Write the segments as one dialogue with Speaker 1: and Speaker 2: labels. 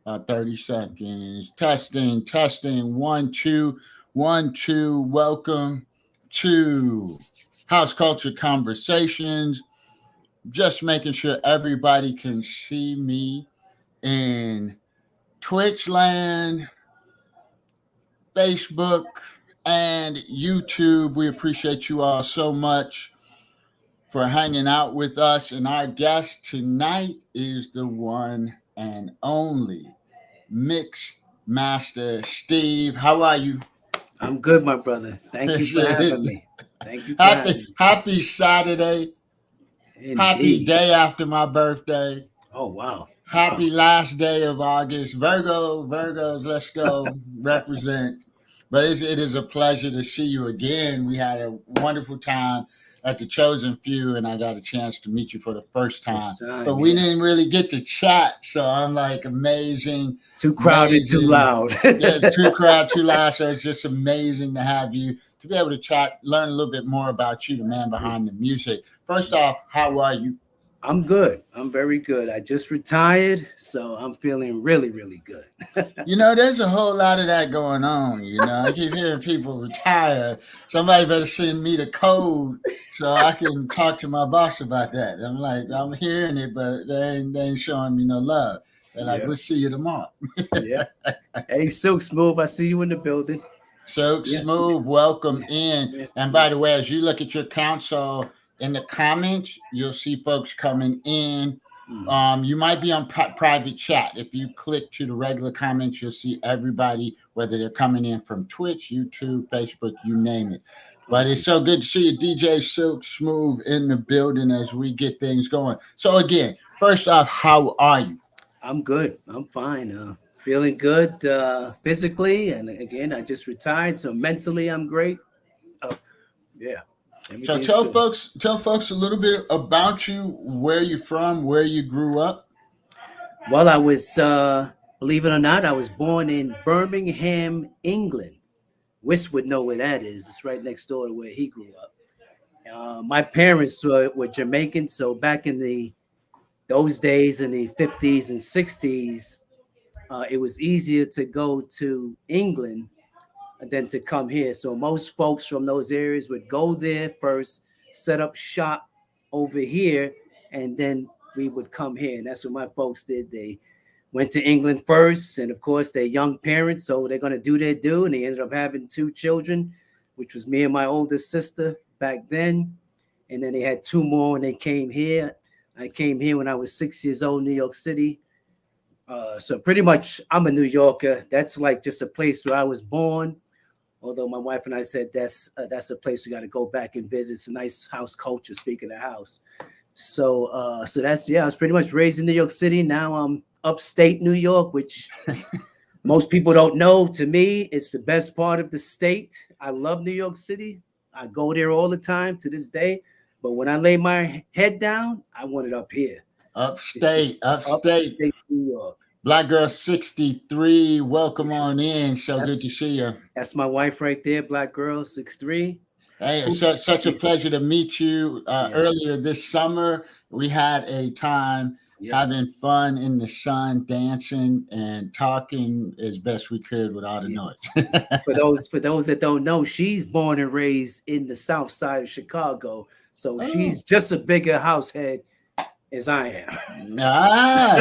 Speaker 1: 30 seconds. Testing, testing. One, two, one, two. Welcome to House Culture Conversations. Just making sure everybody can see me in Twitch land, Facebook, and YouTube. We appreciate you all so much for hanging out with us. And our guest tonight is the one and only Mix Master Steve. How are you?
Speaker 2: I'm good, my brother. Thank you for having me. Thank you for having
Speaker 1: happy
Speaker 2: me.
Speaker 1: happy Saturday. Happy
Speaker 2: Indeed.
Speaker 1: day after my birthday.
Speaker 2: Oh, wow.
Speaker 1: Happy last day of August. Virgos, let's go represent. But it is a pleasure to see you again. We had a wonderful time at the Chosen Few, and I got a chance to meet you for the first time.
Speaker 2: First time,
Speaker 1: But we
Speaker 2: yeah.
Speaker 1: didn't really get to chat, so I'm like
Speaker 2: Too crowded, too
Speaker 1: amazing.
Speaker 2: loud.
Speaker 1: Yeah, it's too crowd, too loud. So it's just amazing to have you to be able to chat, learn a little bit more about you, the man behind the music. First off, how are you?
Speaker 2: I'm good. I'm very good. I just retired, so I'm feeling really, really good.
Speaker 1: There's a whole lot of that going on. I keep hearing people retire. Somebody better send me the code so I can talk to my boss about that. I'm like, I'm hearing it, but they ain't showing me no love. They're like,
Speaker 2: Yeah.
Speaker 1: we'll see you tomorrow.
Speaker 2: Yeah. Hey, Silk Smooth, I see you in the building.
Speaker 1: So
Speaker 2: Yeah.
Speaker 1: smooth, welcome in.
Speaker 2: Yeah.
Speaker 1: And
Speaker 2: Yeah.
Speaker 1: by the way, as you look at your console in the comments, you'll see folks coming in.
Speaker 2: Mhm.
Speaker 1: You might be on private chat. If you click to the regular comments, you'll see everybody, whether they're coming in from Twitch, YouTube, Facebook, you name it. But it's
Speaker 2: Okay.
Speaker 1: so good to see you, DJ Silk Smooth, in the building as we get things going. So again, first off, how are you?
Speaker 2: I'm good. I'm fine. Feeling good physically. And again, I just retired. So mentally, I'm great. Oh, yeah.
Speaker 1: So
Speaker 2: Everything's good.
Speaker 1: tell folks a little bit about you, where you're from, where you grew up.
Speaker 2: Well, believe it or not, I was born in Birmingham, England. Wish would know where that is. It's right next door to where he grew up. My parents were Jamaican, so back in those days in the 50s and 60s, it was easier to go to England than to come here. So most folks from those areas would go there first, set up shop over here, and then we would come here. And that's what my folks did. They went to England first, and of course, they're young parents, so they're going to do their due. And they ended up having two children, which was me and my oldest sister back then. And then they had two more when they came here. I came here when I was 6 years old, New York City. So pretty much, I'm a New Yorker. That's like just a place where I was born. Although my wife and I said that's a place we got to go back and visit. It's a nice house culture. Speaking of house, so that's I was pretty much raised in New York City. Now I'm upstate New York, which most people don't know. To me, it's the best part of the state. I love New York City. I go there all the time to this day. But when I lay my head down, I want it up here. It's
Speaker 1: Upstate.
Speaker 2: upstate New York.
Speaker 1: Black Girl 63, welcome
Speaker 2: Yeah,
Speaker 1: on in. So good
Speaker 2: that's
Speaker 1: to see you.
Speaker 2: that's my wife right there, Black Girl 6'3".
Speaker 1: Hey, it's such a pleasure to meet you.
Speaker 2: Yeah,
Speaker 1: Earlier this summer, we had a time
Speaker 2: yeah.
Speaker 1: having fun in the sun, dancing and talking as best we could with all the
Speaker 2: Yeah.
Speaker 1: noise.
Speaker 2: For those that don't know, she's born and raised in the South Side of Chicago, so
Speaker 1: Oh,
Speaker 2: she's just a bigger house head as I am.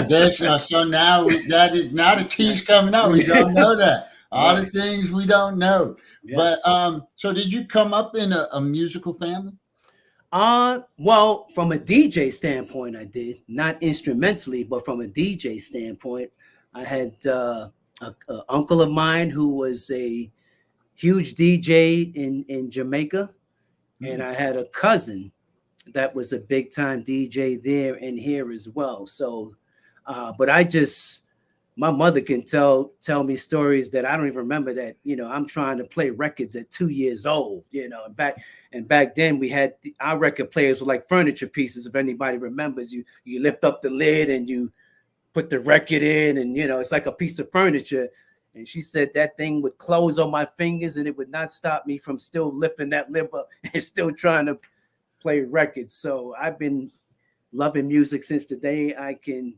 Speaker 1: there's so now the tea's coming out. We don't know that. All the
Speaker 2: Right.
Speaker 1: things we don't know. But
Speaker 2: Yes.
Speaker 1: so did you come up in a musical family?
Speaker 2: Well, from a DJ standpoint, I did not instrumentally, but from a DJ standpoint, I had a uncle of mine who was a huge DJ in Jamaica, and
Speaker 1: Hmm.
Speaker 2: I had a cousin that was a big time DJ there and here as well. So, but my mother can tell me stories that I don't even remember. That I'm trying to play records at 2 years old. And back then we had our record players were like furniture pieces. If anybody remembers, you lift up the lid and you put the record in, and it's like a piece of furniture. And she said that thing would close on my fingers, and it would not stop me from still lifting that lip up and still trying to play records. So I've been loving music since the day I can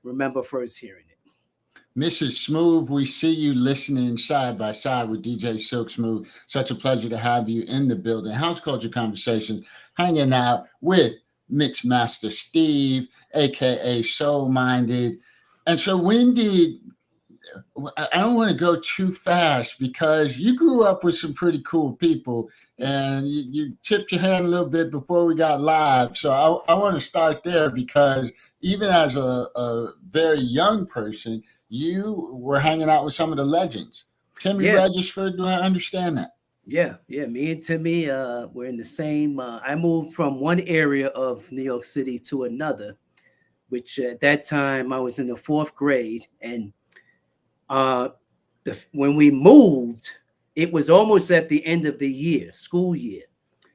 Speaker 2: remember first hearing it.
Speaker 1: Mrs. Smooth, we see you listening side by side with DJ Silk Smooth. Such a pleasure to have you in the building. House Culture Conversations, hanging out with Mixmaster Steve, aka Soul Minded. And so, when did I don't want to go too fast because you grew up with some pretty cool people and you tipped your hand a little bit before we got live. So I want to start there because even as a very young person, you were hanging out with some of the legends. Timmy
Speaker 2: Yeah,
Speaker 1: Regisford, do I understand that?
Speaker 2: yeah. Me and Timmy were in the same. I moved from one area of New York City to another, which at that time I was in the fourth grade, and uh, when we moved, it was almost at the end of the year, school year.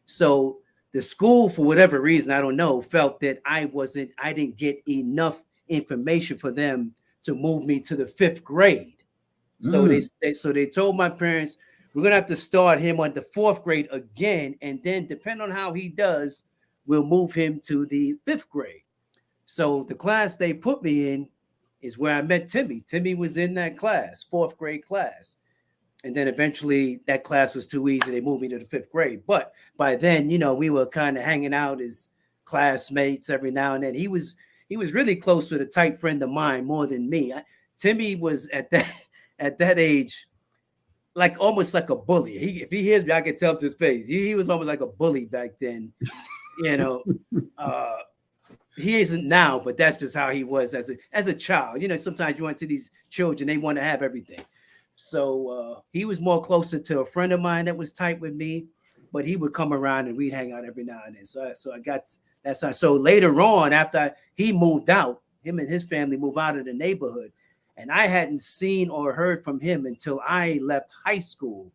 Speaker 2: So the school, for whatever reason, I don't know, felt that I didn't get enough information for them to move me to the fifth grade. So
Speaker 1: Mm.
Speaker 2: they told my parents, we're gonna have to start him on the fourth grade again, and then depending on how he does, we'll move him to the fifth grade. So the class they put me in is where I met Timmy. Timmy was in that class, fourth grade class. And then eventually that class was too easy. They moved me to the fifth grade. But by then, we were kind of hanging out as classmates every now and then. He was really close with a tight friend of mine more than me. Timmy was at that at that age like almost like a bully. If he hears me, I can tell to his face. He was almost like a bully back then. You know, uh, he isn't now, but that's just how he was as a child. Sometimes you want to these children, they want to have everything. So he was more closer to a friend of mine that was tight with me, but he would come around and we'd hang out every now and then. So I got that's how. So later on, after he moved out, him and his family moved out of the neighborhood, and I hadn't seen or heard from him until I left high school.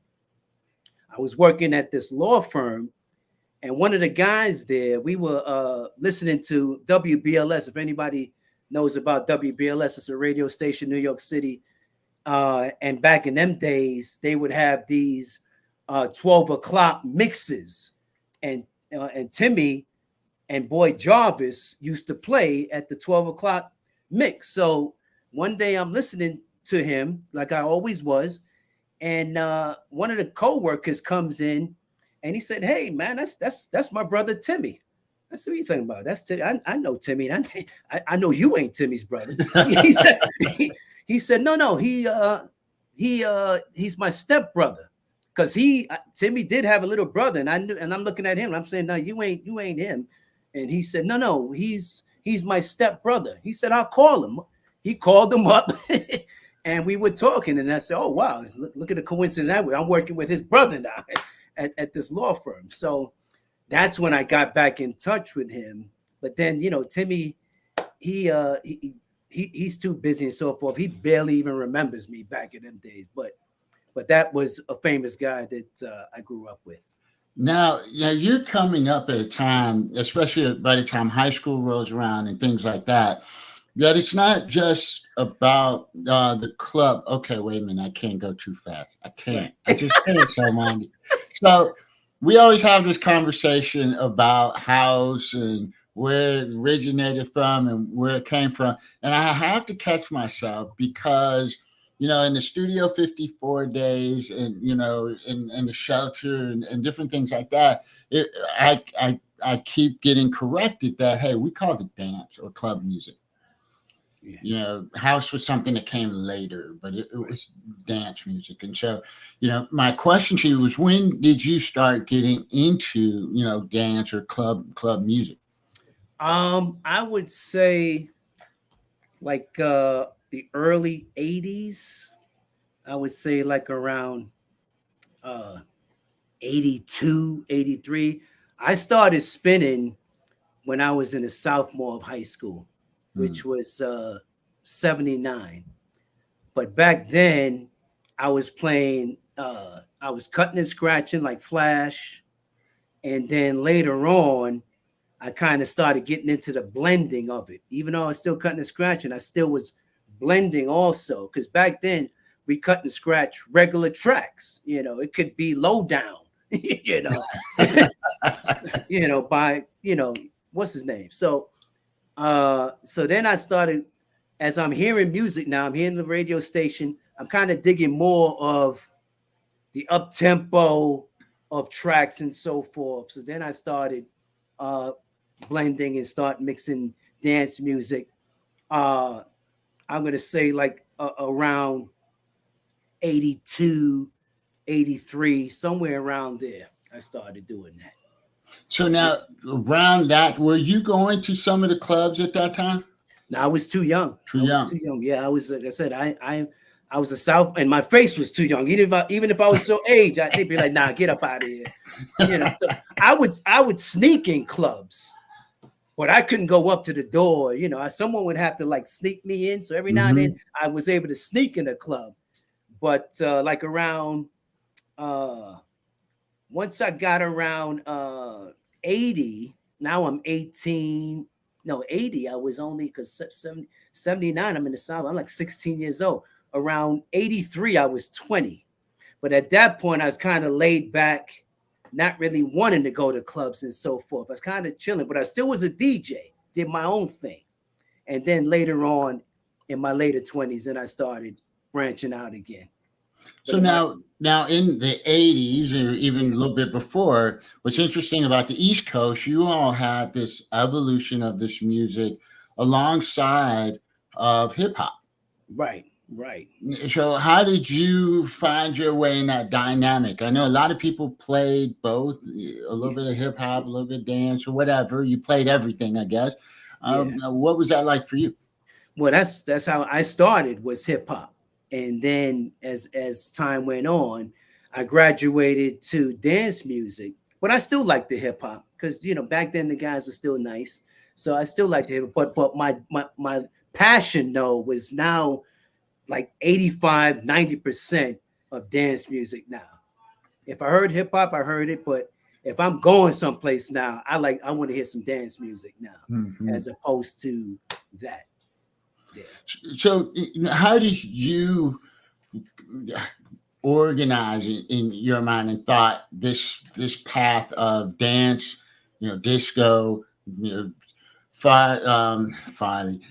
Speaker 2: I was working at this law firm, and one of the guys there, we were listening to WBLS. If anybody knows about WBLS, it's a radio station, New York City. And back in them days, they would have these 12 o'clock mixes. And Timmy and Boy Jarvis used to play at the 12 o'clock mix. So one day I'm listening to him like I always was. And one of the co-workers comes in and he said, "Hey man, that's my brother Timmy." I said, "What are you talking about? That's Timmy. I know Timmy. I know you ain't Timmy's brother." He said, he said, "No, he's my stepbrother." Because Timmy did have a little brother, and I'm looking at him, and I'm saying, "No, you ain't him." And he said, "No, he's my stepbrother." He said, "I'll call him." He called him up. And we were talking, and I said, "Oh wow, look at the coincidence that way. I'm working with his brother now at this law firm." So that's when I got back in touch with him. But then, Timmy, he's too busy and so forth. He barely even remembers me back in them days. But that was a famous guy that I grew up with.
Speaker 1: Now, you're coming up at a time, especially by the time high school rolls around and things like that, that it's not just about the club. Okay, wait a minute. I can't go too fast. I can't. I just can't. So we always have this conversation about house and where it originated from and where it came from. And I have to catch myself because, in the Studio 54 days and, in the shelter and different things like that, I keep getting corrected that, hey, we called it dance or club music. House was something that came later, but it was dance music. And so, my question to you was, when did you start getting into, dance or club music?
Speaker 2: I would say like the early 80s. I would say like around uh 82, 83. I started spinning when I was in the sophomore of high school, which was 79. But back then I was playing I was cutting and scratching like Flash. And then later on, I kind of started getting into the blending of it. Even though I was still cutting and scratching, I still was blending also. Because back then we cut and scratch regular tracks. It could be low down, by what's his name. So then I started as I'm hearing music now, I'm hearing the radio station, I'm kind of digging more of the up tempo of tracks and so forth. So then I started blending and start mixing dance music. I'm gonna say like around 82, 83, somewhere around there. I started doing that.
Speaker 1: So now around that, were you going to some of the clubs at that time?
Speaker 2: No, I was too young.
Speaker 1: Too
Speaker 2: I was
Speaker 1: young.
Speaker 2: too young. Yeah, I was. Like I said, I was a South, and my face was too young. Even if I was so aged, they'd be like, "Nah, get up out of here." You know, so I would sneak in clubs, but I couldn't go up to the door. You know, someone would have to like sneak me in. So every now and then, I was able to sneak in a club. But like around once I got around 80, now I'm 18. No, 80, I was only because 79, I'm in the South. I'm like 16 years old. Around 83, I was 20. But at that point, I was kind of laid back, not really wanting to go to clubs and so forth. I was kind of chilling, but I still was a DJ, did my own thing. And then later on in my later 20s, then I started branching out again.
Speaker 1: So now in the 80s or even a little bit before, what's interesting about the East Coast, you all had this evolution of this music alongside of hip hop.
Speaker 2: Right, right.
Speaker 1: So how did you find your way in that dynamic? I know a lot of people played both, a little bit of hip hop, a little bit of dance or whatever. You played everything, I guess. What was that like for you?
Speaker 2: Well, that's how I started, was hip hop. And then as time went on, I graduated to dance music, but I still like the hip hop because, you know, back then the guys were still nice. So I still like the hip hop, but my passion though was now like 85, 90% of dance music now. If I heard hip hop, I heard it, but if I'm going someplace now, I want to hear some dance music now, as opposed to that. Yeah.
Speaker 1: So how did you organize in your mind and thought this path of dance, disco, finally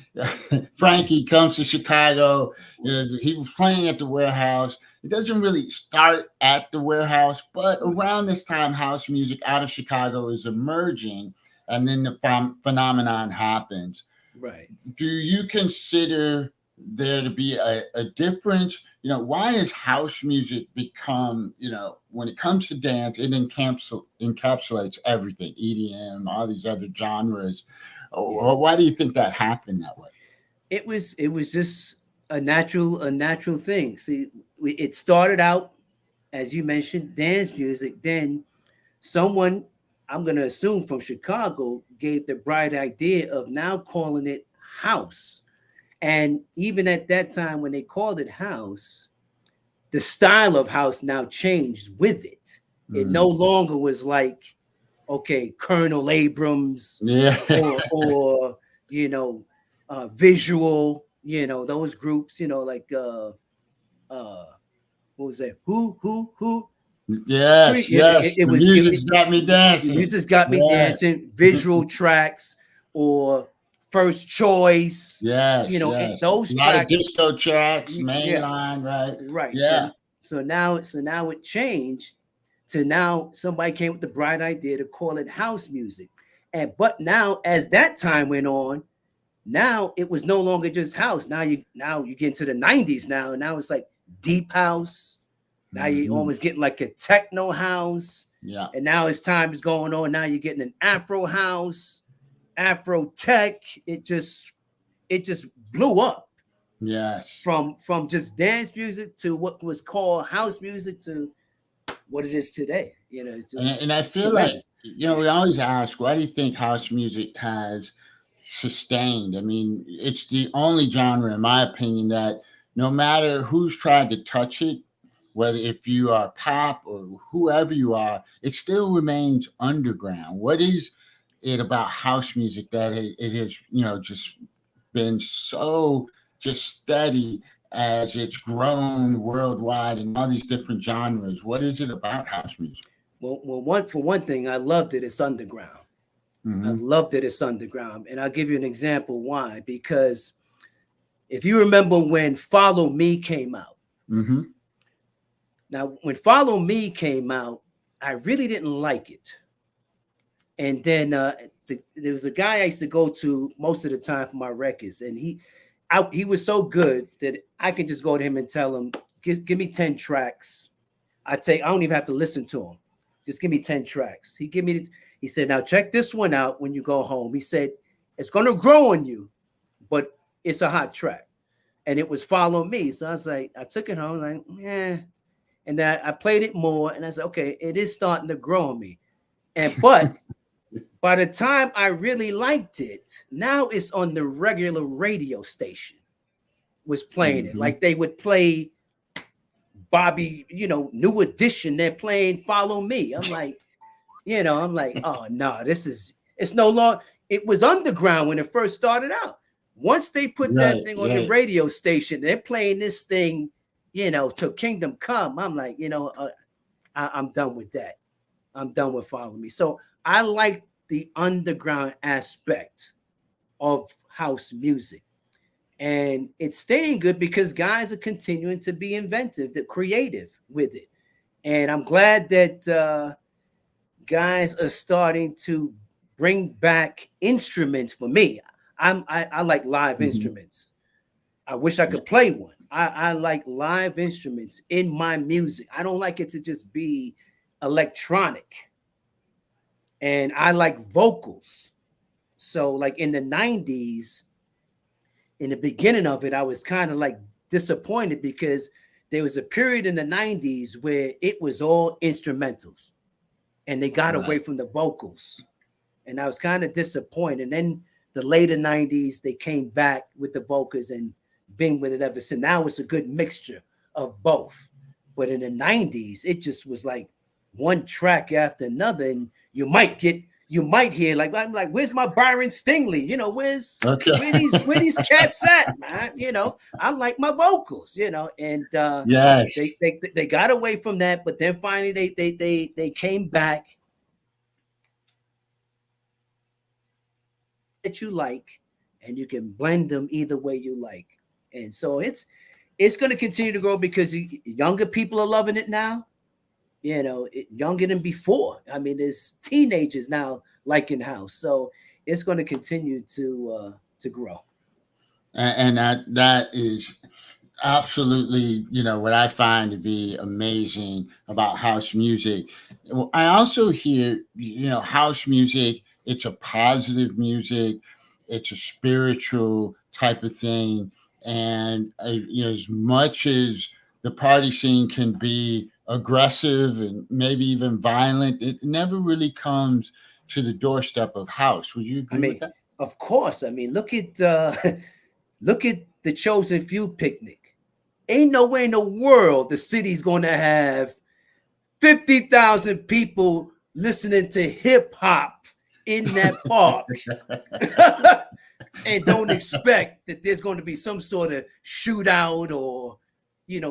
Speaker 1: Frankie comes to Chicago. He was playing at the Warehouse. It doesn't really start at the Warehouse, but around this time, house music out of Chicago is emerging, and then the phenomenon happens.
Speaker 2: Right.
Speaker 1: Do you consider there to be a difference? Why has house music become, when it comes to dance, it encapsulates everything, EDM, all these other genres. Or why do you think that happened that way?
Speaker 2: It was just a natural thing. See, it started out, as you mentioned, dance music. Then someone, I'm going to assume from Chicago, gave the bright idea of now calling it house. And even at that time, when they called it house, the style of house now changed with it. It no longer was like, okay, Colonel Abrams, or Visual, those groups, like what was that? Who?
Speaker 1: Yes.
Speaker 2: It was
Speaker 1: music's got me dancing.
Speaker 2: Music's got me dancing. Visual tracks or First Choice.
Speaker 1: Yes.
Speaker 2: Those
Speaker 1: a
Speaker 2: tracks.
Speaker 1: lot of disco tracks, mainline, right?
Speaker 2: Right.
Speaker 1: Yeah.
Speaker 2: So now it changed to now somebody came with the bright idea to call it house music. But now as that time went on, now it was no longer just house. Now you get into the 90s now. Now it's like deep house. Now you almost getting like a techno house.
Speaker 1: Yeah.
Speaker 2: And now as time is going on, now you're getting an Afro house, Afro tech. It just blew up.
Speaker 1: Yes.
Speaker 2: From just dance music to what was called house music to what it is today. It's just
Speaker 1: and I feel
Speaker 2: tremendous.
Speaker 1: like, we always ask, why do you think house music has sustained? I mean, it's the only genre, in my opinion, that no matter who's tried to touch it, whether if you are pop or whoever you are, it still remains underground. What is it about house music that it has, just been so just steady as it's grown worldwide in all these different genres? What is it about house music?
Speaker 2: Well, for one thing, I loved it. It's underground. I loved it. It's underground. And I'll give you an example why. Because If you remember when Follow Me came out.
Speaker 1: Mm-hmm.
Speaker 2: Now, when Follow Me came out, I really didn't like it. And then there was a guy I used to go to most of the time for my records, and he was so good that I could just go to him and tell him, give me 10 tracks. I don't even have to listen to him. Just give me 10 tracks. He said, now check this one out when you go home. He said, it's going to grow on you, but it's a hot track. And it was Follow Me. So I was like, I took it home, like, yeah. And then I played it more, and I said, okay, it is starting to grow on me. But by the time I really liked it, now it's on the regular radio station was playing it. Like they would play Bobby, New Edition. They're playing Follow Me. I'm like, oh no, it's no longer. It was underground when it first started out. Once they put that thing on the radio station, they're playing this thing, till Kingdom Come. I'm like, I'm done with that. I'm done with Follow Me. So I like the underground aspect of house music. And it's staying good because guys are continuing to be inventive, they're creative with it. And I'm glad that guys are starting to bring back instruments for me. I like live instruments. I wish I could play one. I like live instruments in my music. I don't like it to just be electronic. And I like vocals. So like in the 90s, in the beginning of it, I was kind of like disappointed because there was a period in the 90s where it was all instrumentals and they got away from the vocals. And I was kind of disappointed. And then the later 90s, they came back with the vocals and been with it ever since. Now it's a good mixture of both. But in the 90s, it just was like one track after another. And you might hear like, I'm like, where's my Byron Stingley? Where these cats at, man? I like my vocals, and
Speaker 1: yes,
Speaker 2: they got away from that, but then finally they came back. That you like, and you can blend them either way you like. And so it's going to continue to grow because younger people are loving it now. Younger than before. I mean, there's teenagers now liking house, so it's going to continue to grow.
Speaker 1: And that is absolutely, what I find to be amazing about house music. I also hear, house music. It's a positive music. It's a spiritual type of thing, and as much as the party scene can be aggressive and maybe even violent, it never really comes to the doorstep of house. Would you agree with that?
Speaker 2: Of course. I mean, look at the Chosen Few picnic. Ain't no way in the world the city's going to have 50,000 people listening to hip hop in that park and don't expect that there's going to be some sort of shootout or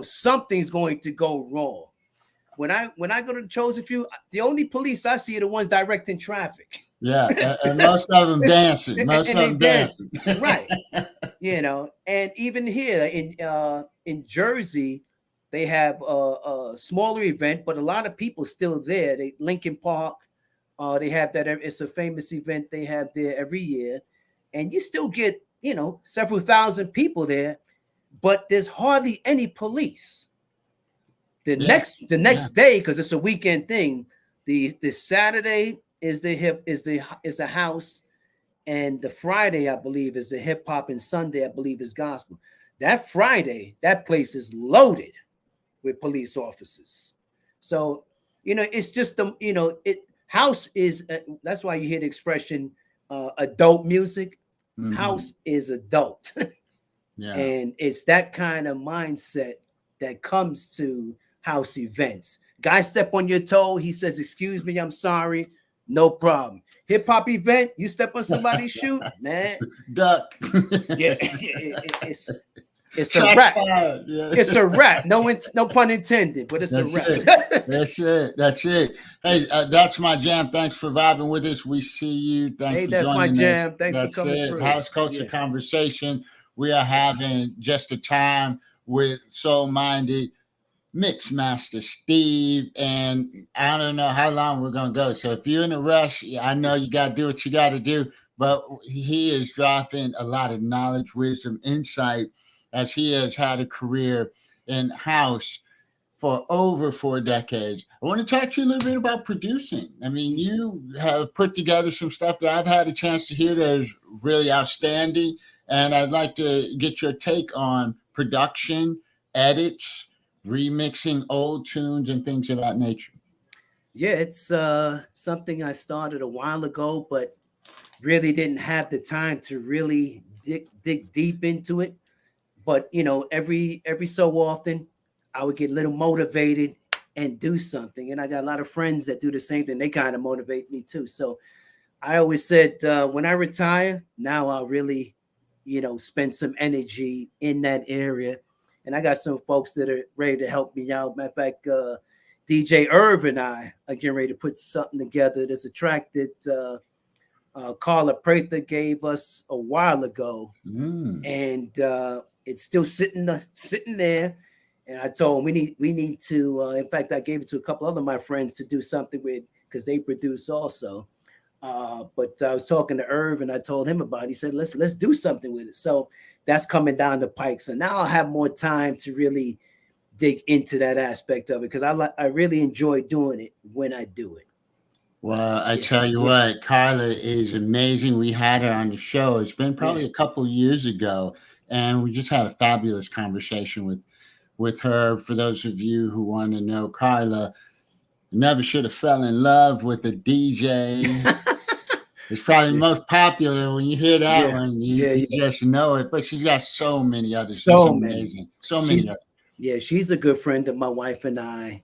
Speaker 2: something's going to go wrong. When I go to the Chosen Few, the only police I see are the ones directing traffic.
Speaker 1: Yeah, and most of them dancing. Most of them dancing.
Speaker 2: Right. And even here in Jersey, they have a smaller event, but a lot of people still there. Lincoln Park, they have that. It's a famous event they have there every year, and you still get several thousand people there, but there's hardly any police. The next day, because it's a weekend thing, the Saturday is the house, and the Friday, I believe, is the hip hop, and Sunday, I believe, is gospel. That Friday, that place is loaded with police officers. So, it's just house is that's why you hear the expression adult music. Mm-hmm. House is adult. Yeah. And it's that kind of mindset that comes to house events. Guy step on your toe, he says, "Excuse me, I'm sorry." No problem. Hip hop event, you step on somebody's shoe, man.
Speaker 1: Duck.
Speaker 2: Yeah, it's a wrap. Yeah. It's a wrap. No pun intended, but it's a wrap.
Speaker 1: That's it. Hey, that's my jam. Thanks for vibing with us. We see you. Thanks for
Speaker 2: that's
Speaker 1: joining
Speaker 2: my jam.
Speaker 1: us.
Speaker 2: Thanks for coming through.
Speaker 1: House Culture Conversation We are having just a time with soul-minded Mixmaster Steve, and I don't know how long we're gonna go. So if you're in a rush, I know you got to do what you got to do. But he is dropping a lot of knowledge, wisdom, insight, as he has had a career in house for over 4 decades. I want to talk to you a little bit about producing. I mean, you have put together some stuff that I've had a chance to hear that is really outstanding, and I'd like to get your take on production, edits, remixing old tunes, and things of that nature.
Speaker 2: Yeah, it's something I started a while ago, but really didn't have the time to really dig deep into it. But you know, every so often I would get a little motivated and do something. And I got a lot of friends that do the same thing. They kind of motivate me too. So I always said when I retire, now I'll really, you know, spend some energy in that area. And I got some folks that are ready to help me out. Matter of fact, DJ Irv and I are getting ready to put something together. There's a track that Carla Prather gave us a while ago, and it's still sitting there. And I told him we need to. In fact, I gave it to a couple other of my friends to do something with because they produce also. But I was talking to Irv and I told him about it. He said, let's do something with it. So that's coming down the pike. So now I'll have more time to really dig into that aspect of it because I really enjoy doing it when I do it.
Speaker 1: Well, I tell you what, Carla is amazing. We had her on the show. It's been probably a couple years ago, and we just had a fabulous conversation with her. For those of you who want to know, Carla never should have fell in love with a DJ. It's probably most popular when you hear that one. You just know it. But she's got so many others. So amazing. So many others.
Speaker 2: Yeah, she's a good friend of my wife and I.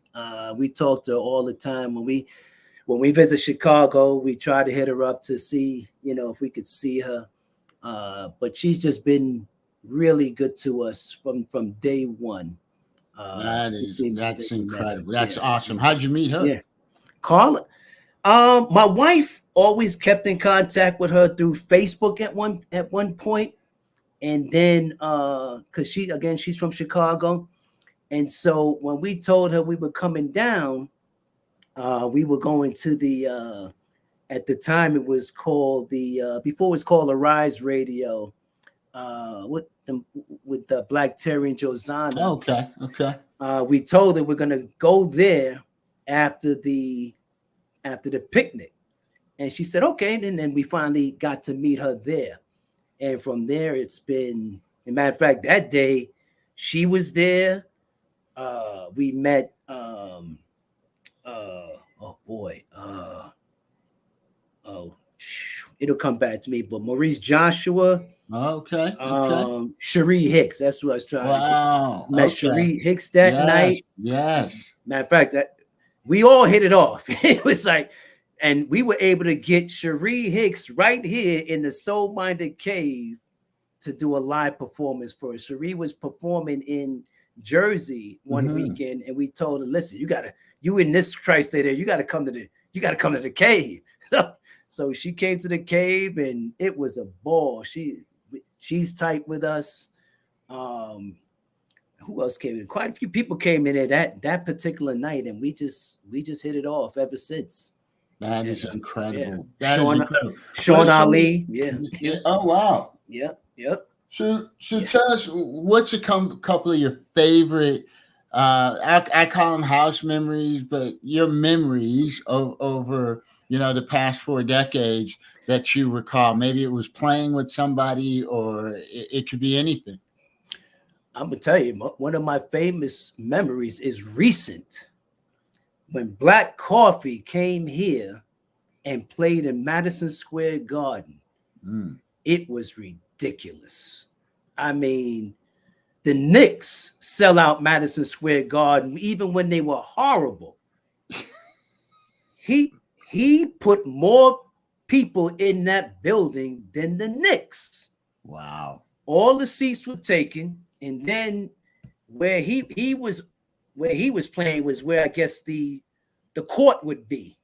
Speaker 2: We talk to her all the time. When we visit Chicago, we try to hit her up to see, you know, if we could see her. But she's just been really good to us from day one.
Speaker 1: That's incredible. That's awesome. How'd you meet her?
Speaker 2: Yeah, Carla. My wife always kept in contact with her through Facebook at one point, and then because she's from Chicago, and so when we told her we were coming down, we were going to the at the time it was called before it was called Arise Radio, with Black Terry and Josiah.
Speaker 1: Okay.
Speaker 2: We told her we're gonna go there after the picnic, and she said okay. And then we finally got to meet her there, and from there it's been. As a matter of fact, that day she was there. We met. It'll come back to me. But Maurice Joshua.
Speaker 1: Okay.
Speaker 2: Cherie Hicks. That's what I was trying to get. Met Cherie Hicks that night.
Speaker 1: Yes.
Speaker 2: Matter of fact, that we all hit it off. It was like, and we were able to get Cherie Hicks right here in the Soul Minded Cave to do a live performance for us. Cherie was performing in Jersey one weekend, and we told her, listen, you in this tri-state there, you gotta come to the cave. So she came to the cave and it was a ball. She's tight with us. Who else came in? Quite a few people came in there that particular night, and we just hit it off ever since.
Speaker 1: That is incredible.
Speaker 2: That is incredible. Sean Ali. Yeah.
Speaker 1: Oh wow.
Speaker 2: Yep.
Speaker 1: So tell us, what's a couple of your favorite, I call them house memories, but your memories over, you know, the past 4 decades that you recall? Maybe it was playing with somebody, or it could be anything.
Speaker 2: I'm going to tell you, one of my famous memories is recent. When Black Coffee came here and played in Madison Square Garden, it was ridiculous. I mean, the Knicks sell out Madison Square Garden even when they were horrible. He put more people in that building than the Knicks.
Speaker 1: Wow.
Speaker 2: All the seats were taken, and then where he was playing was where I guess the court would be.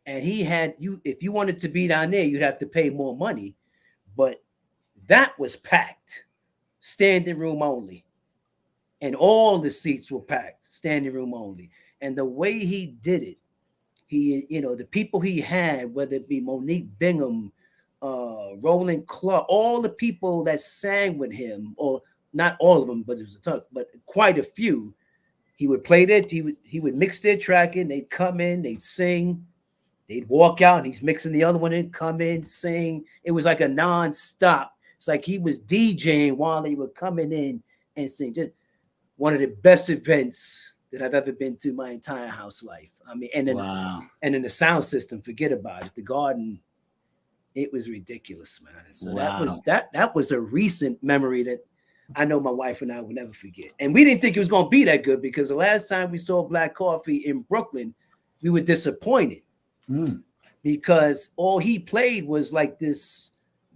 Speaker 2: And he had if you wanted to be down there, you'd have to pay more money. But That was packed, standing room only. And all the seats were packed, standing room only. And the way he did it, the people he had, whether it be Monique Bingham, Roland Clark, all the people that sang with him, or not all of them, but there was a ton, but quite a few. He would play that. He would mix their track in. They'd come in, they'd sing, they'd walk out, and he's mixing the other one in, come in, sing. It was like a non-stop. It's like he was DJing while they were coming in and sing. Just one of the best events that I've ever been to my entire house life. I mean, and then and then the sound system, forget about it. The Garden, it was ridiculous, man. So that was a recent memory that I know my wife and I will never forget. And we didn't think it was going to be that good, because the last time we saw Black Coffee in Brooklyn, we were disappointed because all he played was like this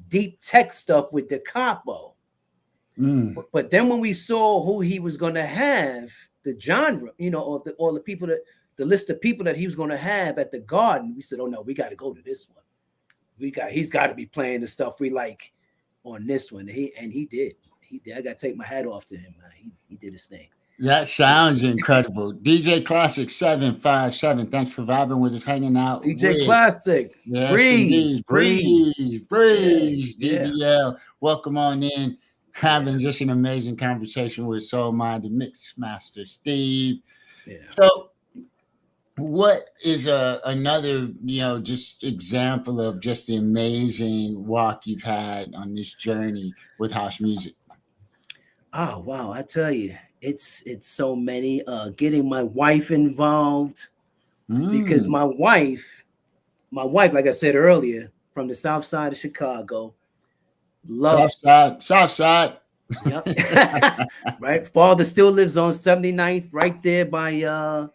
Speaker 2: deep tech stuff with the capo. But then when we saw who he was going to have, the genre, or all the people that, the list of people that he was going to have at the Garden, we said, oh no, we got to go to this one. He's got to be playing the stuff we like on this one. He did. I got to take my hat off to him, man. He did his thing.
Speaker 1: That sounds incredible. DJ Classic 757. Thanks for vibing with us, hanging out.
Speaker 2: DJ Classic.
Speaker 1: Yes,
Speaker 2: Breeze.
Speaker 1: DBL. Welcome on in. Having just an amazing conversation with Soul Minded Mix Master Steve.
Speaker 2: Yeah.
Speaker 1: So, what is another, just example of just the amazing walk you've had on this journey with house music?
Speaker 2: Oh wow, I tell you, it's so many. Getting my wife involved, because my wife, like I said earlier, from the South Side of Chicago.
Speaker 1: South side.
Speaker 2: Yep. Right. Father still lives on 79th, right there by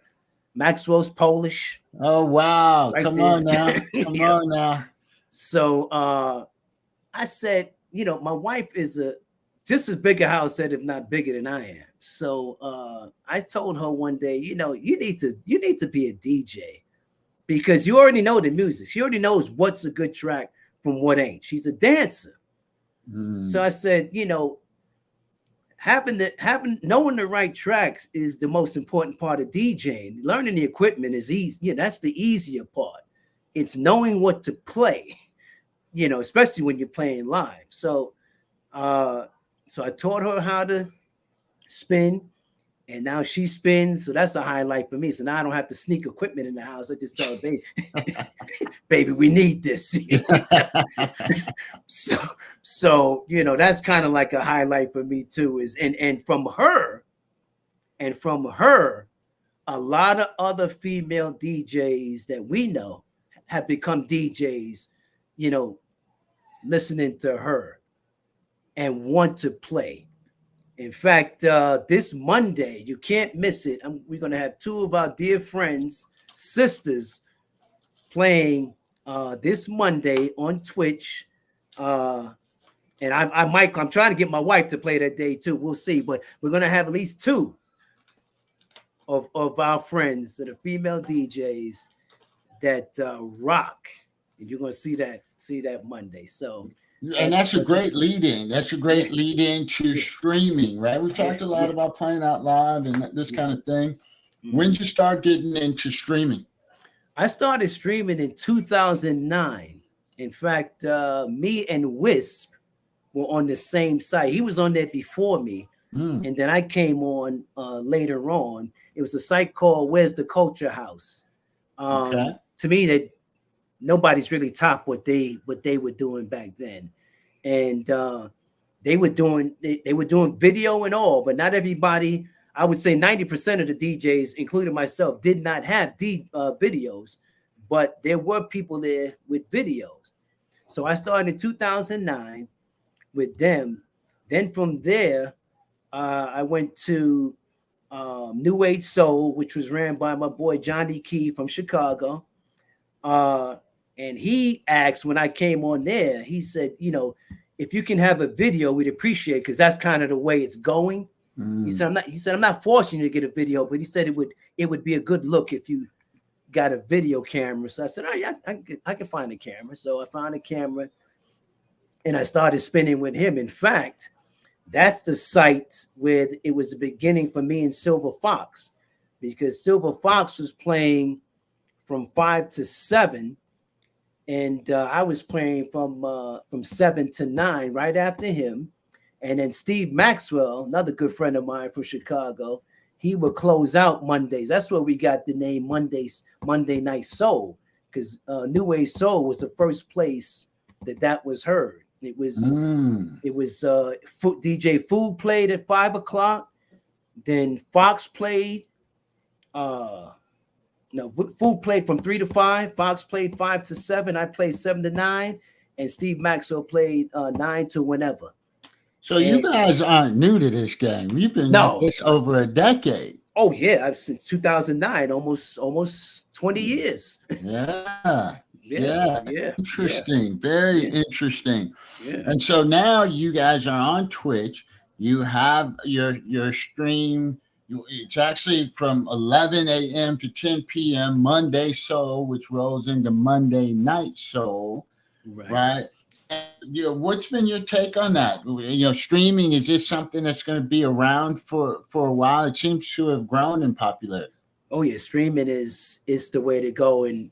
Speaker 2: Maxwell's Polish.
Speaker 1: Oh wow.
Speaker 2: Right
Speaker 1: Come
Speaker 2: there.
Speaker 1: on now. Come on now.
Speaker 2: So I said, my wife is just as big a house set, if not bigger than I am. So I told her one day, you need to be a DJ, because you already know the music. She already knows what's a good track from what ain't. She's a dancer. So I said, knowing the right tracks is the most important part of DJing. Learning the equipment is easy. That's the easier part. It's knowing what to play, especially when you're playing live. So I taught her how to spin, and now she spins. So that's a highlight for me. So now I don't have to sneak equipment in the house. I just tell her, baby, we need this. So that's kind of like a highlight for me too. And from her, a lot of other female DJs that we know have become DJs, listening to her and want to play. In fact, this Monday, you can't miss it. We're going to have two of our dear friends, sisters, playing this Monday on Twitch. And I'm trying to get my wife to play that day too. We'll see. But we're going to have at least two of our friends that are female DJs that rock. And you're going to see that Monday. So.
Speaker 1: And that's a great lead in. That's a great lead in to streaming, right? We've talked a lot about playing out loud and this kind of thing. When did you start getting into streaming?
Speaker 2: I started streaming in 2009. In fact, me and Wisp were on the same site. He was on there before me. And then I came on later on. It was a site called Where's the Culture House. To me, that nobody's really topped what they were doing back then. And they were doing video and all, but not everybody. I would say 90% of the DJs, including myself, did not have videos, but there were people there with videos. So I started in 2009 with them. Then from there, I went to New Age Soul, which was ran by my boy Johnny Key from Chicago. And he asked when I came on there, he said, if you can have a video, we'd appreciate it, because that's kind of the way it's going. He said, I'm not forcing you to get a video, but he said it would be a good look if you got a video camera. So I said, oh yeah, I can find a camera. So I found a camera. and I started spinning with him. In fact, that's the site where it was the beginning for me and Silver Fox, because Silver Fox was playing from 5 to 7, and I was playing from 7 to 9 right after him. And then Steve Maxwell, another good friend of mine from Chicago, he would close out Mondays. That's where we got the name Monday Night Soul, because New Age Soul was the first place that was heard. It was DJ Food played at 5 o'clock. Then Fox played. Food played from 3 to 5. Fox played 5 to 7. I played 7 to 9, and Steve Maxwell played 9 to whenever.
Speaker 1: So you guys aren't new to this game. You've been at this over a decade.
Speaker 2: Oh yeah, I've since 2009, almost 20 years.
Speaker 1: Yeah. Interesting. Very interesting. Yeah. And so now you guys are on Twitch. You have your stream. It's actually from 11 a.m. to 10 p.m. Monday Soul, which rolls into Monday Night Soul. Right? And, what's been your take on that? Streaming, is this something that's going to be around for a while? It seems to have grown in popularity.
Speaker 2: Oh yeah, streaming is the way to go, and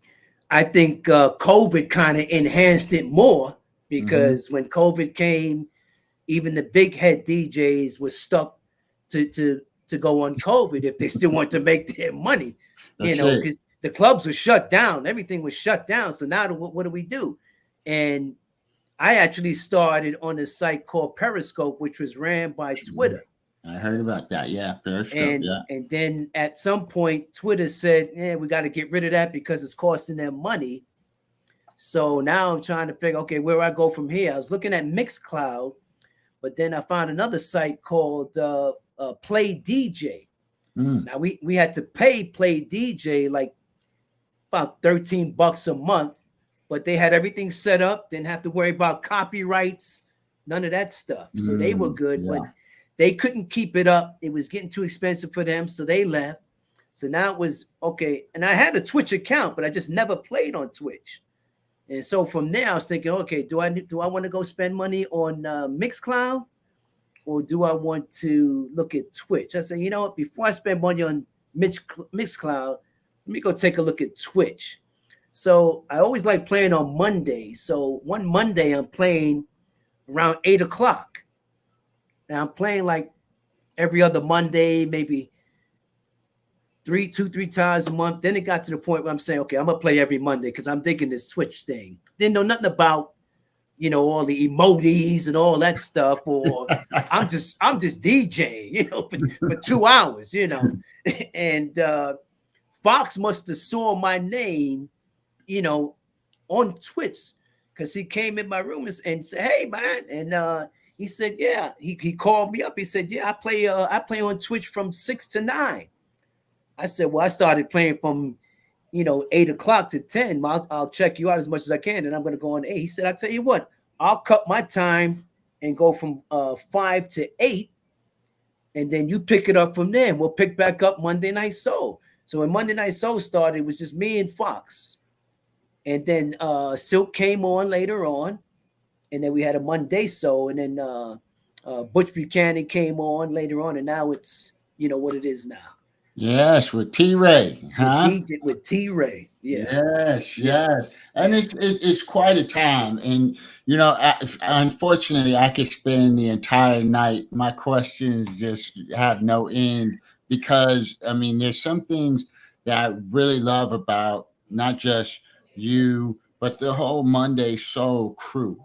Speaker 2: I think COVID kind of enhanced it more, because when COVID came, even the big head DJs were stuck to go on COVID if they still want to make their money. Because the clubs were shut down, everything was shut down. So now what do we do? And I actually started on a site called Periscope, which was ran by Twitter.
Speaker 1: I heard about that. Yeah, Periscope.
Speaker 2: And then at some point, Twitter said, we got to get rid of that because it's costing them money. So now I'm trying to figure, okay, where do I go from here? I was looking at Mixcloud, but then I found another site called Play DJ. Now we had to pay Play DJ like about $13 a month. But they had everything set up, didn't have to worry about copyrights, none of that stuff. So they were good, but they couldn't keep it up. It was getting too expensive for them, so they left. So now it was okay. And I had a Twitch account, but I just never played on Twitch. And so from there, I was thinking, okay, do I want to go spend money on Mixcloud, or do I want to look at Twitch? I said, you know what? Before I spend money on Mixcloud, let me go take a look at Twitch. So I always like playing on Mondays. So one Monday I'm playing around 8 o'clock. And I'm playing like every other Monday, maybe three times a month. Then it got to the point where I'm saying, okay, I'm gonna play every Monday because I'm digging this Twitch thing. Didn't know nothing about, all the emojis and all that stuff, or I'm just DJing, for 2 hours, And Fox must have saw my name, on Twitch, because he came in my room and said, "Hey, man," and he said, "Yeah." He called me up. He said, "Yeah, I play on Twitch from 6 to 9." I said, "Well, I started playing from 8 o'clock to 10. I'll check you out as much as I can, and I'm going to go on 8." He said, "I tell you what, I'll cut my time and go from 5 to 8, and then you pick it up from there, and we'll pick back up Monday Night Soul." So when Monday Night Soul started, it was just me and Fox. And then Silk came on later on. And then we had a Monday Soul. And then Butch Buchanan came on later on. And now it's, what it is now.
Speaker 1: Yes, with T-Ray. Huh?
Speaker 2: With T-Ray. Yeah.
Speaker 1: Yes. And it's quite a time. And, unfortunately, I could spend the entire night. My questions just have no end. Because, there's some things that I really love about not just you, but the whole Monday Soul crew.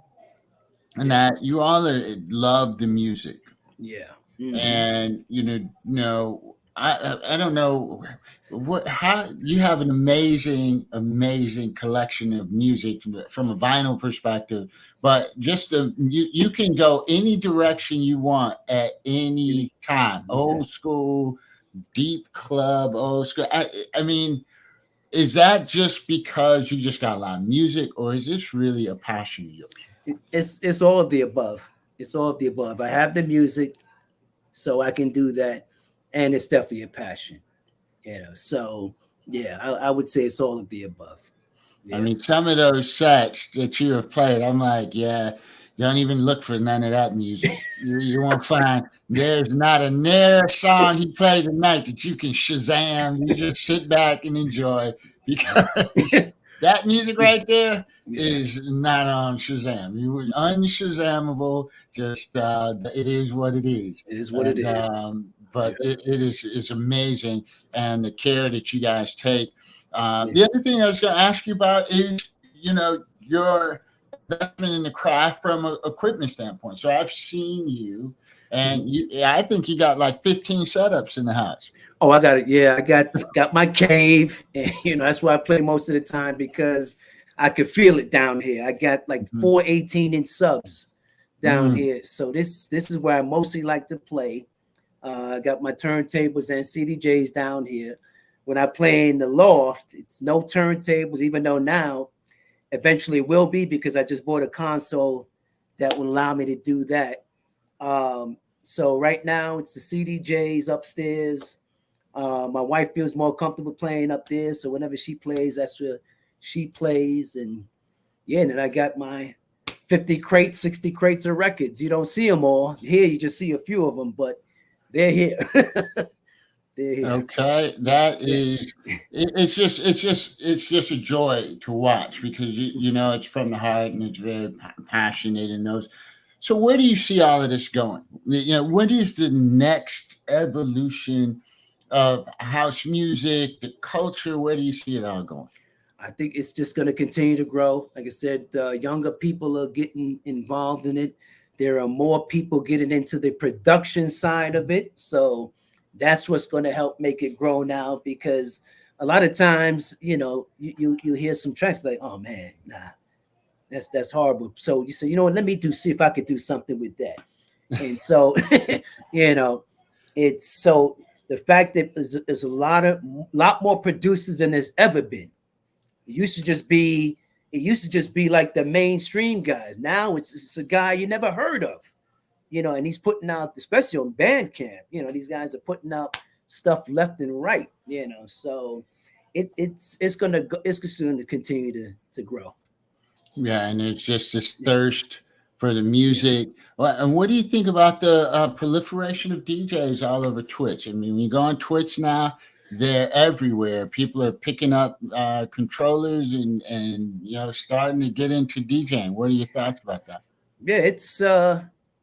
Speaker 1: And that you all love the music.
Speaker 2: Yeah.
Speaker 1: And, I don't know how you have an amazing collection of music from a vinyl perspective, but just you can go any direction you want at any time. Old school, deep club, old school. I mean, is that just because you just got a lot of music, or is this really a passion of yours?
Speaker 2: It's all of the above. It's all of the above. I have the music, so I can do that, and it's definitely a passion. So yeah, I would say it's all of the above. Yeah.
Speaker 1: Some of those sets that you have played, I'm like, yeah, Don't even look for none of that music. You won't find there's not a near song he plays tonight that you can Shazam. You just sit back and enjoy because that music right there is not on Shazam. You were unShazamable. Just it is what it is.
Speaker 2: It is what it is.
Speaker 1: But it's amazing, and the care that you guys take. The other thing I was going to ask you about is, your investment in the craft from an equipment standpoint. So I've seen you, and I think you got like 15 setups in the house.
Speaker 2: Oh, I got it. Yeah, I got my cave, and that's where I play most of the time because I could feel it down here. I got like 4 18-inch subs down here, so this is where I mostly like to play. I got my turntables and CDJs down here. When I play in the loft, it's no turntables, even though now eventually will be, because I just bought a console that will allow me to do that. So right now it's the CDJs upstairs. My wife feels more comfortable playing up there, so whenever she plays, that's where she plays. And then I got my 50 crates, 60 crates of records. You don't see them all here; you just see a few of them, but they're here. They're here.
Speaker 1: Okay, that is it's just a joy to watch because it's from the heart and it's very passionate in those. So where do you see all of this going? What is the next evolution of house music, the culture? Where do you see it all going?
Speaker 2: I think it's just going to continue to grow. Like I said, younger people are getting involved in it. There are more people getting into the production side of it. So that's what's going to help make it grow now, because a lot of times, you hear some tracks like, oh man, nah, that's horrible. So you say, let me see if I could do something with that. And so, it's so the fact that there's a lot more producers than there's ever been. It used to just be like the mainstream guys. Now it's a guy you never heard of, and he's putting out, especially on Bandcamp, these guys are putting out stuff left and right, so it's going to continue to grow.
Speaker 1: Yeah, and it's just this thirst for the music. Well, and what do you think about the proliferation of DJs all over Twitch? I mean, you go on Twitch now, they're everywhere. People are picking up controllers and starting to get into DJing. What are your thoughts about that?
Speaker 2: Yeah,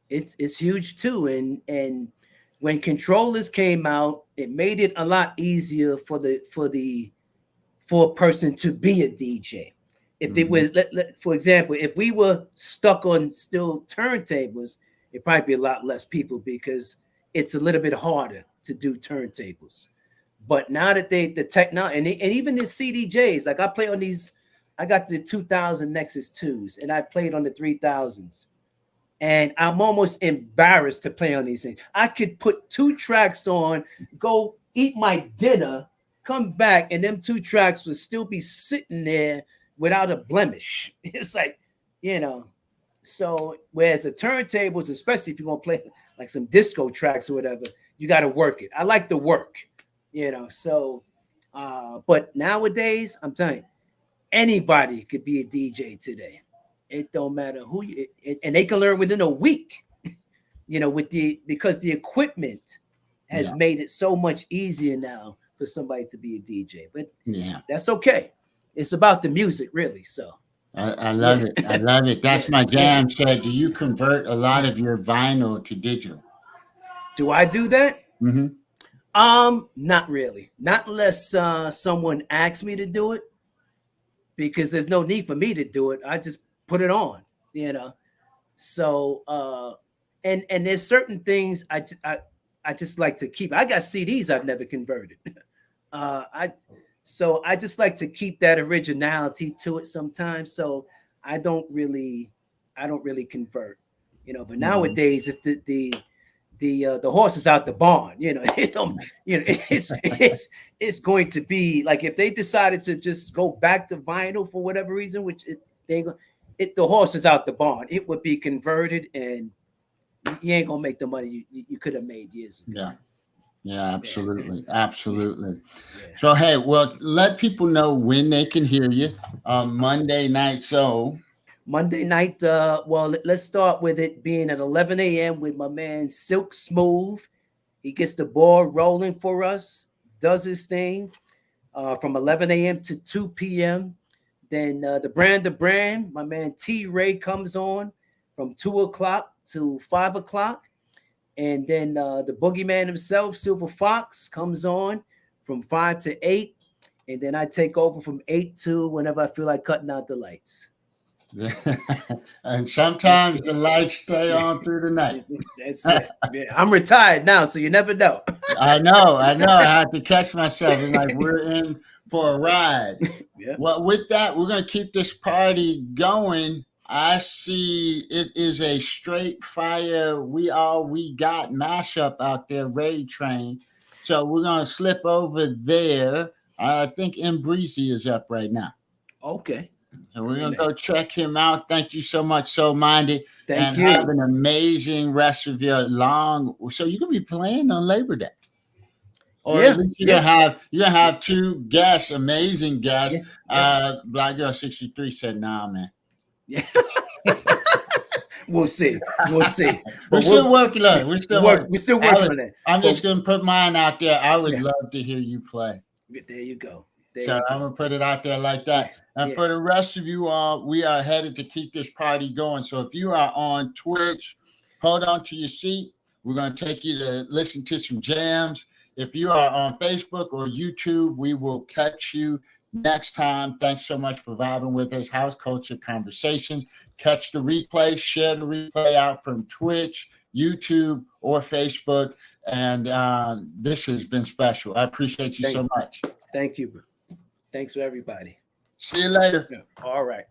Speaker 2: it's huge too. And when controllers came out, it made it a lot easier for a person to be a DJ. If it was, for example, if we were stuck on still turntables, it'd probably be a lot less people because it's a little bit harder to do turntables. But now that the technology and even the CDJs, like I play on these, I got the 2000 Nexus 2s and I played on the 3000s. And I'm almost embarrassed to play on these things. I could put 2 tracks on, go eat my dinner, come back, and them 2 tracks would still be sitting there without a blemish. It's like, so whereas the turntables, especially if you're going to play like some disco tracks or whatever, you got to work it. I like the work, so, but nowadays, I'm telling you, anybody could be a DJ today. It don't matter who you, and they can learn within a week, because the equipment has made it so much easier now for somebody to be a DJ. But that's okay. It's about the music, really. So
Speaker 1: I love it. I love it. That's my jam. Said, do you convert a lot of your vinyl to digital?
Speaker 2: Do I do that?
Speaker 1: Mm-hmm.
Speaker 2: Not really. Not unless someone asks me to do it, because there's no need for me to do it. I just put it on, So and there's certain things I just like to keep. I got CDs I've never converted. So I just like to keep that originality to it sometimes. So I don't really convert, but nowadays it's the horse is out the barn, it's going to be like, if they decided to just go back to vinyl for whatever reason, which the horse is out the barn, it would be converted and you ain't gonna make the money you could have made years ago.
Speaker 1: Yeah, absolutely. Absolutely. Yeah. So, hey, well, let people know when they can hear you on Monday Night Soul.
Speaker 2: Monday night, well, let's start with it being at 11 a.m. with my man Silk Smooth. He gets the ball rolling for us, does his thing from 11 a.m. to 2 p.m. Then the brand, my man T Ray comes on from 2 o'clock to 5 o'clock. And then the boogeyman himself, Silver Fox, comes on from 5 to 8. And then I take over from 8 to whenever I feel like cutting out the lights.
Speaker 1: And sometimes the lights stay on through the night.
Speaker 2: That's it. Yeah, I'm retired now, so you never know.
Speaker 1: I know. I had to catch myself. It's like we're in for a ride.
Speaker 2: Yeah.
Speaker 1: Well, with that, we're going to keep this party going. I see it is a straight fire We Got mashup out there, Raid Train. So we're going to slip over there. I think M Breezy is up right now.
Speaker 2: Okay.
Speaker 1: And we're going to go check him out. Thank you so much, So Minded.
Speaker 2: Thank you.
Speaker 1: Have an amazing rest of your long. So you're going to be playing on Labor Day. Or at least you're gonna have two guests, amazing guests. Yeah. Black Girl 63 said, "Nah, man."
Speaker 2: Yeah. We'll see.
Speaker 1: We're still working on it. We're still working on it. I'm just gonna put mine out there. I would love to hear you play.
Speaker 2: There you go.
Speaker 1: I'm gonna put it out there like that. And for the rest of you all, we are headed to keep this party going. So if you are on Twitch, hold on to your seat. We're gonna take you to listen to some jams. If you are on Facebook or YouTube, we will catch you next time. Thanks so much for vibing with us. House Culture Conversations. Catch the replay, share the replay out from Twitch, YouTube, or Facebook. And this has been special. I appreciate you so much.
Speaker 2: Thank you. Thanks for everybody.
Speaker 1: See you later.
Speaker 2: All right.